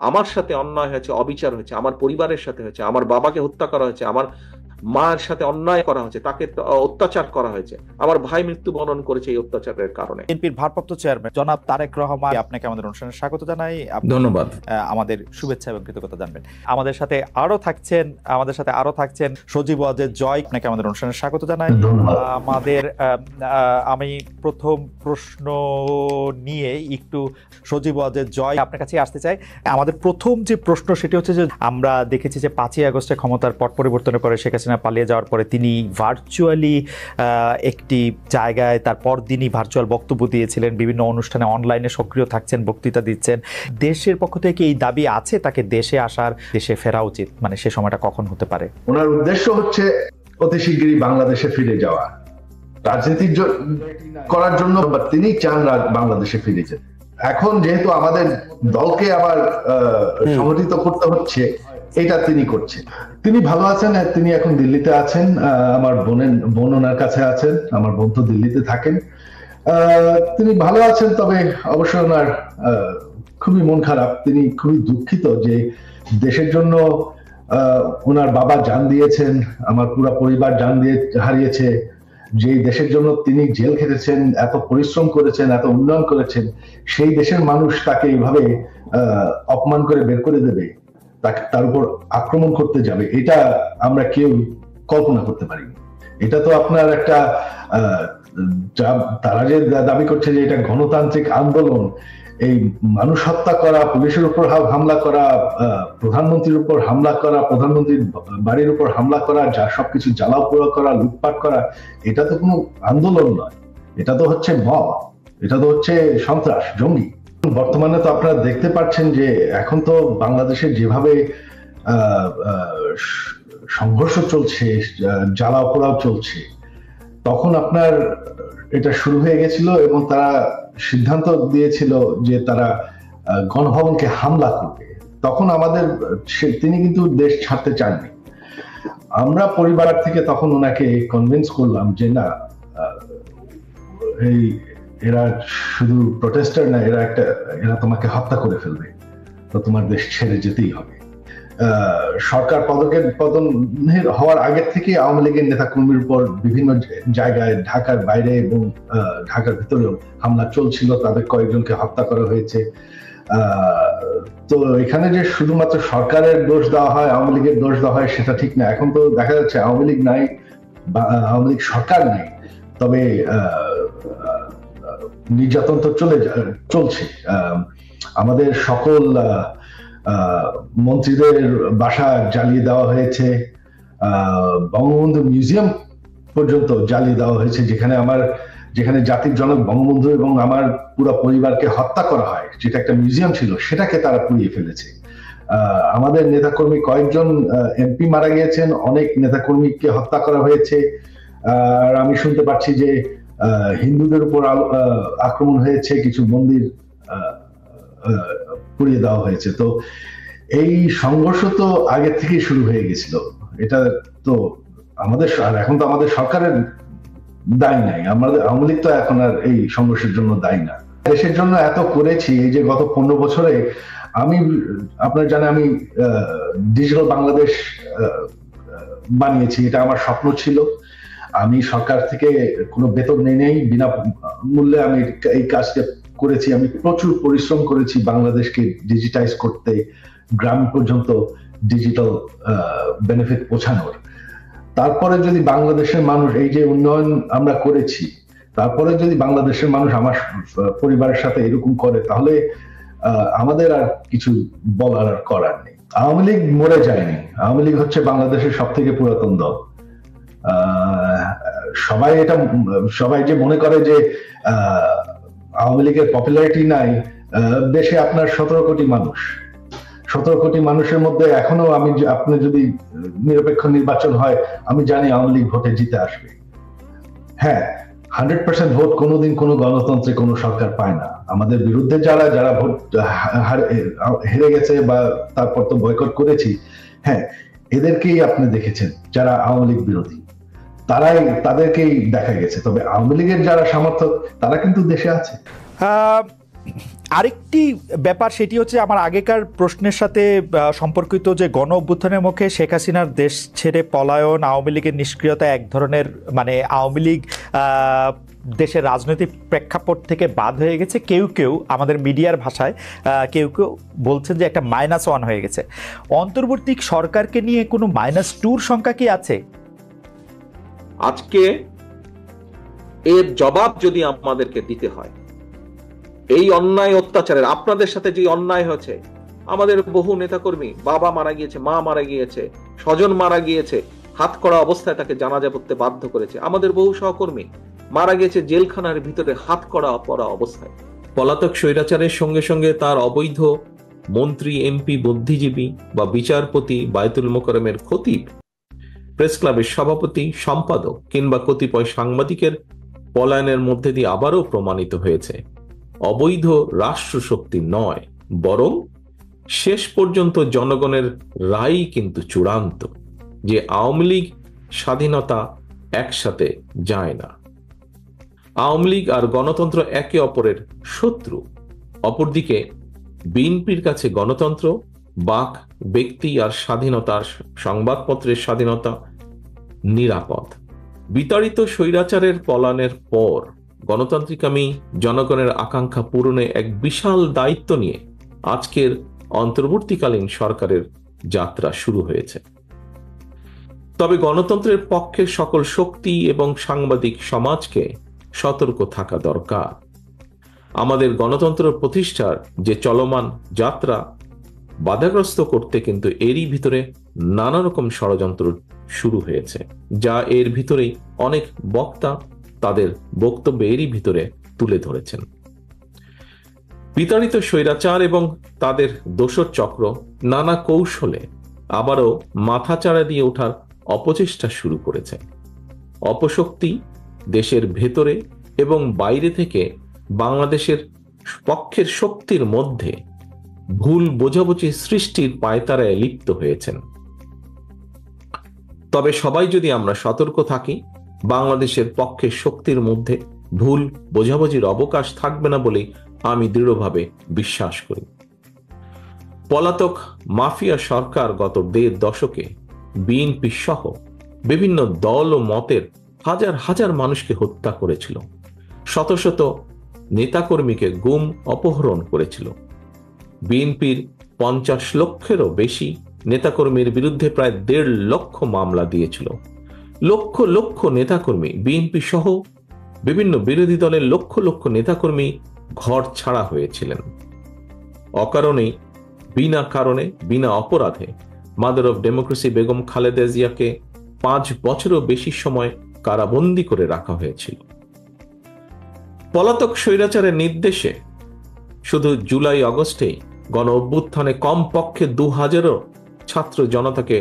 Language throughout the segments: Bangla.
আমার সাথে অন্যায় হয়েছে, অবিচার হয়েছে, আমার পরিবারের সাথে হয়েছে, আমার বাবাকে হত্যা করা হয়েছে, আমার মায়ের সাথে অন্যায় করা হয়েছে, তাকে অত্যাচার করা হয়েছে, আমার ভাই মৃত্যুবরণ করেছে এই অত্যাচারের কারণে। বিএনপির ভারপ্রাপ্ত চেয়ারম্যান জনাব তারেক রহমান, আপনাকে আমাদের অনুষ্ঠানে স্বাগত জানাই। ধন্যবাদ। আমাদের শুভেচ্ছা এবং কৃতজ্ঞতা জানবেন। আমাদের সাথে আরো থাকছেন সজীব ওয়াজেদ জয়, আপনাকে আমাদের অনুষ্ঠানে স্বাগত জানাই। আমি প্রথম প্রশ্ন নিয়ে একটু সজীব ওয়াজেদ জয় আপনার কাছে আসতে চাই। আমাদের প্রথম যে প্রশ্ন সেটি হচ্ছে যে আমরা দেখেছি যে 5ই আগস্টে ক্ষমতার পট পরিবর্তনের পরে শেখ হাসিনা পালিয়ে যাওয়ার পরে তিনি ভার্চুয়ালি একটি জায়গায় তার পরদিনই ভার্চুয়াল বক্তব্য দিয়েছিলেন, বিভিন্ন অনুষ্ঠানে অনলাইনে সক্রিয় থাকছেন, বক্তৃতা দিচ্ছেন। দেশের পক্ষ থেকে এই দাবি আছে তাকে দেশে আসার, দেশে ফেরা উচিত, মানে সে সময়টা কখন হতে পারে? ওনার উদ্দেশ্য হচ্ছে অতি শীঘ্রই বাংলাদেশে ফিরে যাওয়া, রাজনীতি করার জন্য তিনি চান বাংলাদেশে ফিরে যেতে। এখন যেহেতু আমাদের দলকে আবার সংগঠিত করতে হচ্ছে, এটা তিনি করছেন। তিনি ভালো আছেন, তিনি এখন দিল্লিতে আছেন, আমার বোন ওনার কাছে আছেন, আমার বোন তো দিল্লিতে থাকেন। তিনি ভালো আছেন, তবে অবশ্যই ওনার খুবই মন খারাপ, তিনি খুবই দুঃখিত যে দেশের জন্য ওনার বাবা জান দিয়েছেন, আমার পুরো পরিবার জান দিয়ে হারিয়েছে, যে দেশের জন্য তিনি জেল খেটেছেন, এত পরিশ্রম করেছেন, এত উন্নয়ন করেছেন, সেই দেশের মানুষ তাকে এইভাবে অপমান করে বের করে দেবে, তার উপর আক্রমণ করতে যাবে, এটা আমরা কেউ কল্পনা করতে পারিনি। এটা তো আপনার একটা তারা যে দাবি করছে যে এটা গণতান্ত্রিক আন্দোলন, এই মানুষ হত্যা করা, পুলিশের উপর হামলা করা, প্রধানমন্ত্রীর উপর হামলা করা, প্রধানমন্ত্রীর বাড়ির উপর হামলা করা, যা সবকিছু জ্বালাও পোড়া করা, লুটপাট করা, এটা তো কোনো আন্দোলন নয়, এটা তো হচ্ছে মব, এটা তো হচ্ছে সন্ত্রাস, জঙ্গি। বর্তমানে তো আপনারা দেখতে পাচ্ছেন যে এখন তো বাংলাদেশে যেভাবে সংঘর্ষ চলছে, জ্বালাও পোড়াও চলছে, তখন আপনার এটা শুরু হয়ে গেছিল এবং তারা সিদ্ধান্ত দিয়েছিল যে তারা গণভবনকে হামলা করবে। তখন তিনি কিন্তু দেশ ছাড়তে চাননি। আমরা পরিবার থেকে তখন ওনাকে কনভিন্স করলাম যে না, এরা শুধু প্রটেস্টার না, এরা তোমাকে হত্যা করে ফেলবে, তো তোমার দেশ ছেড়ে যেতেই হবে। সরকার পতন হওয়ার আগে থেকে আওয়ামী লীগের নেতাকর্মীর উপর বিভিন্ন জায়গায় ঢাকার বাইরে এবং ঢাকার ভিতরেও হামলা চলছিল, তাদের কয়েকজনকে হত্যা করা হয়েছে। তো এখানে যে শুধুমাত্র সরকারের দোষ দেওয়া হয়, আওয়ামী লীগের দোষ দেওয়া হয়, সেটা ঠিক না। এখন তো দেখা যাচ্ছে আওয়ামী লীগ নাই, আওয়ামী লীগ সরকার নেই, তবে নির্যাতন তো চলছে। আমাদের সকল মন্ত্রীদের বাসা জ্বালিয়ে দেওয়া হয়েছে, বঙ্গবন্ধু মিউজিয়াম পর্যন্ত জ্বালিয়ে দেওয়া হয়েছে, যেখানে জাতির জনক বঙ্গবন্ধু এবং আমার পুরো পরিবারকে হত্যা করা হয়, যেটা একটা মিউজিয়াম ছিল, সেটাকে তারা পুড়িয়ে ফেলেছে। আমাদের নেতাকর্মী কয়েকজন এমপি মারা গিয়েছেন, অনেক নেতাকর্মীকে হত্যা করা হয়েছে। আর আমি শুনতে পাচ্ছি যে হিন্দুদের উপর আক্রমণ হয়েছে, কিছু মন্দির পুড়িয়ে দেওয়া হয়েছে। তো এই সংঘর্ষ তো আগে থেকেই শুরু হয়ে গেছিল, এটা তো এখন তো আমাদের সরকারের দায়ী নাই, আমাদের আওয়ামী লীগ তো এখন আর এই সংঘর্ষের জন্য দায়ী না। দেশের জন্য এত করেছি, এই যে গত 15 বছরে আপনারা জানেন আমি ডিজিটাল বাংলাদেশ বানিয়েছি, এটা আমার স্বপ্ন ছিল। আমি সরকার থেকে কোনো বেতন নেই, বিনা মূল্যে আমি এই কাজটা করেছি। আমি প্রচুর পরিশ্রম করেছি বাংলাদেশকে ডিজিটাইজ করতে, গ্রাম পর্যন্ত ডিজিটাল বেনিফিট পৌঁছানোর। তারপরে যদি বাংলাদেশের মানুষ, এই যে উন্নয়ন আমরা করেছি, তারপরে যদি বাংলাদেশের মানুষ আমার পরিবারের সাথে এরকম করে, তাহলে আমাদের আর কিছু বলার আর করার নেই। আওয়ামী লীগ মরে যায়নি, আওয়ামী লীগ হচ্ছে বাংলাদেশের সব থেকে পুরাতন দল। সবাই যে মনে করে যে আওয়ামী লীগের পপুলারিটি নাই, দেশে আপনার 17 কোটি মানুষ, 17 কোটি মানুষের মধ্যে এখনো আপনি যদি নিরপেক্ষ নির্বাচন হয়, আমি জানি আওয়ামী লীগ ভোটে জিতে আসবে। হ্যাঁ, 100% ভোট কোনোদিন কোনো গণতন্ত্রে কোনো সরকার পায় না। আমাদের বিরুদ্ধে যারা ভোট হেরে গেছে বা তারপর তো বয়কট করেছি, হ্যাঁ, এদেরকেই আপনি দেখেছেন যারা আওয়ামী লীগ বিরোধী, তাদেরকেই দেখা গেছে। তবে আওয়ামী লীগের যারা সমর্থক, তারা কিন্তু দেশে আছে। আরেকটি ব্যাপার সেটি হচ্ছে আমার আগেকার প্রশ্নের সাথে সম্পর্কিত, যে গণ অভ্যুত্থানের মুখে শেখ হাসিনার দেশ ছেড়ে পলায়ন, আওয়ামী লীগের নিষ্ক্রিয়তা এক ধরনের, মানে আওয়ামী লীগ দেশের রাজনৈতিক প্রেক্ষাপট থেকে বাদ হয়ে গেছে, কেউ কেউ আমাদের মিডিয়ার ভাষায় কেউ কেউ বলছেন যে একটা -1 হয়ে গেছে। অন্তর্বর্তী সরকারকে নিয়ে কোনো -2 সংখ্যা কি আছে? আজকে এর জবাব যদি আমাদেরকে দিতে হয়, এই অন্যায় অত্যাচারের, আপনাদের সাথে যে অন্যায় হয়েছে, আমাদের বহু নেতাকর্মী, বাবা মারা গিয়েছে, মা মারা গিয়েছে, স্বজন মারা গিয়েছে, হাত করা অবস্থায় তাকে জানাজা পড়তে বাধ্য করেছে, আমাদের বহু সহকর্মী মারা গেছে জেলখানার ভিতরে হাত করা পড়া অবস্থায়। পলাতক স্বৈরাচারের সঙ্গে সঙ্গে তার অবৈধ মন্ত্রী, এমপি, বুদ্ধিজীবী বা বিচারপতি, বায়তুল মোকাররমের খতিব, প্রেস ক্লাবের সভাপতি, সম্পাদক কিংবা কতিপয় সাংবাদিকের পলায়নের মধ্যে দিয়ে আবারও প্রমাণিত হয়েছে অবৈধ রাষ্ট্রশক্তি নয়, বরং শেষ পর্যন্ত জনগণের রায় কিন্তু চূড়ান্ত, যে আওয়ামী লীগ স্বাধীনতা একসাথে যায় না। আওয়ামী লীগ আর গণতন্ত্র একে অপরের শত্রু। অপরদিকে বিএনপির কাছে গণতন্ত্র, বাক, ব্যক্তি আর স্বাধীনতার, সংবাদপত্রের স্বাধীনতা নিরাপদ। বিতাড়িত স্বৈরাচারের পলায়নের পর গণতান্ত্রিকামী জনগণের আকাঙ্ক্ষা পূরণে এক বিশাল দায়িত্ব নিয়ে আজকের অন্তর্বর্তীকালীন সরকারের যাত্রা শুরু হয়েছে। তবে গণতন্ত্রের পক্ষের সকল শক্তি এবং সাংবাদিক সমাজকে সতর্ক থাকা দরকার। আমাদের গণতন্ত্র প্রতিষ্ঠার যে চলমান যাত্রা বাধাগ্রস্ত করতে কিন্তু এরই ভিতরে নানা রকম ষড়যন্ত্র শুরু হয়েছে, যা এর ভিতরেই অনেক বক্তা তাদের বক্তব্য এরই ভিতরে তুলে ধরেছেন। বিতাড়িত স্বৈরাচার এবং তাদের দোসর চক্র নানা কৌশলে আবারও মাথাচাড়া দিয়ে ওঠার অপচেষ্টা শুরু করেছে। অপশক্তি দেশের ভেতরে এবং বাইরে থেকে বাংলাদেশের পক্ষের শক্তির মধ্যে ভুল বোঝাবুঝি সৃষ্টির পায়তারায় লিপ্ত হয়েছেন। তবে সবাই যদি আমরা সতর্ক থাকি, বাংলাদেশের পক্ষের শক্তির মধ্যে ভুল বোঝাবুঝির অবকাশ থাকবে না বলেই আমি দৃঢ়ভাবে বিশ্বাস করি। পলাতক মাফিয়া সরকার গত 1.5 দশকে বিএনপি সহ বিভিন্ন দল ও মতের হাজার হাজার মানুষকে হত্যা করেছিল, শত শত নেতাকর্মীকে গুম, অপহরণ করেছিল। বিএনপির 50 লক্ষেরও বেশি নেতাকর্মীর বিরুদ্ধে প্রায় 1.5 লক্ষ মামলা দিয়েছিল। লক্ষ লক্ষ নেতাকর্মী, বিএনপি সহ বিভিন্ন বিরোধী দলের লক্ষ লক্ষ নেতাকর্মী ঘর ছাড়া হয়েছিলেন। অকারণেই, বিনা কারণে, বিনা অপরাধে mother of democracy Begum Khaleda জিয়াকে 5 বছরও বেশি সময় কারাবন্দী করে রাখা হয়েছিল। পলাতক স্বৈরাচারের নির্দেশে শুধু জুলাই আগস্টেই গণ অভ্যুত্থানে কমপক্ষে 2000 ছাত্র জনতাকে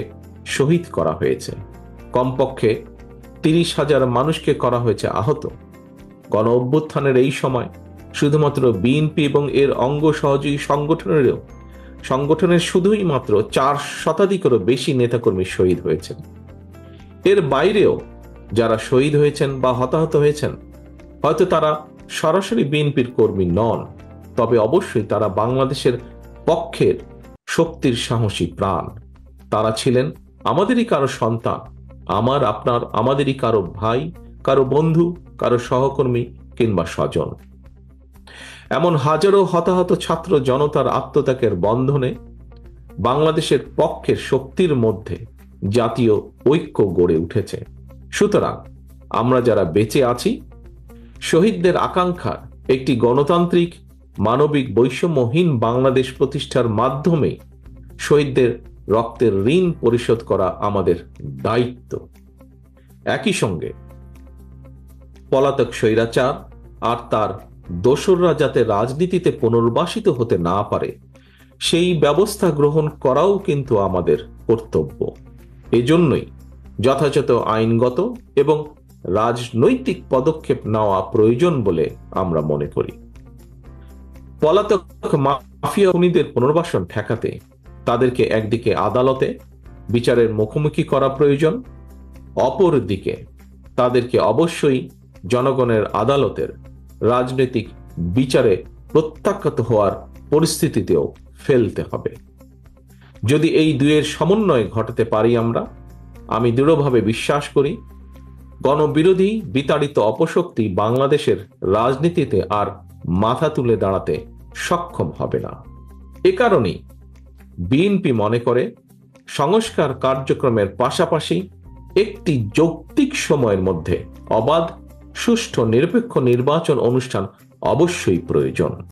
শহীদ করা হয়েছে, কমপক্ষে 30,000 মানুষকে করা হয়েছে আহত। গণ অভ্যুত্থানের এই সময় শুধুমাত্র বিএনপি এবং এর অঙ্গ সহযোগী সংগঠনের শুধুই মাত্র 4 শতাধিকেরও বেশি নেতাকর্মী শহীদ হয়েছেন। এর বাইরেও যারা শহীদ হয়েছেন বা হতাহত হয়েছেন, হয়তো তারা সরাসরি বিএনপির কর্মী নন, তবে অবশ্যই তারা বাংলাদেশের পক্ষের শক্তির সাহসী প্রাণ। তারা ছিলেন আমাদেরই কারো সন্তান, আমার, আপনার, আমাদেরই কারো ভাই, কারো বন্ধু, কারো সহকর্মী কিংবা স্বজন। এমন হাজারো হতাহত ছাত্র জনতার আত্মত্যাগের বন্ধনে বাংলাদেশের পক্ষের শক্তির মধ্যে জাতীয় ঐক্য গড়ে উঠেছে। সুতরাং আমরা যারা বেঁচে আছি, শহীদদের আকাঙ্ক্ষার একটি গণতান্ত্রিক, মানবিক, বৈষম্যহীন বাংলাদেশ প্রতিষ্ঠার মাধ্যমে শহীদদের রক্তের ঋণ পরিশোধ করা আমাদের দায়িত্ব। একই সঙ্গে পলাতক স্বৈরাচার আর তার দোসররা যাতে রাজনীতিতে পুনর্বাসিত হতে না পারে, সেই ব্যবস্থা গ্রহণ করাও কিন্তু আমাদের কর্তব্য। এজন্যই যথাযথ আইনগত এবং রাজনৈতিক পদক্ষেপ নেওয়া প্রয়োজন বলে আমরা মনে করি। পলাতক মাফিয়া খুনিদের পুনর্বাসন ঠেকাতে তাদেরকে একদিকে আদালতে বিচারের মুখোমুখি করা প্রয়োজন, অপরদিকে তাদেরকে অবশ্যই জনগণের আদালতের রাজনৈতিক বিচারে প্রত্যাখ্যাত হওয়ার পরিস্থিতিতেও ফেলতে হবে। যদি এই দুয়ের সমন্বয় ঘটাতে পারি আমি দৃঢ়ভাবে বিশ্বাস করি গণবিরোধী বিতাড়িত অপশক্তি বাংলাদেশের রাজনীতিতে আর মাথা তুলে দাঁড়াতে সক্ষম হবে না। এ কারণেই বিএনপি মনে করে সংস্কার কার্যক্রমের পাশাপাশি একটি যৌক্তিক সময়ের মধ্যে অবাধ, সুষ্ঠু, নিরপেক্ষ নির্বাচন অনুষ্ঠান অবশ্যই প্রয়োজন।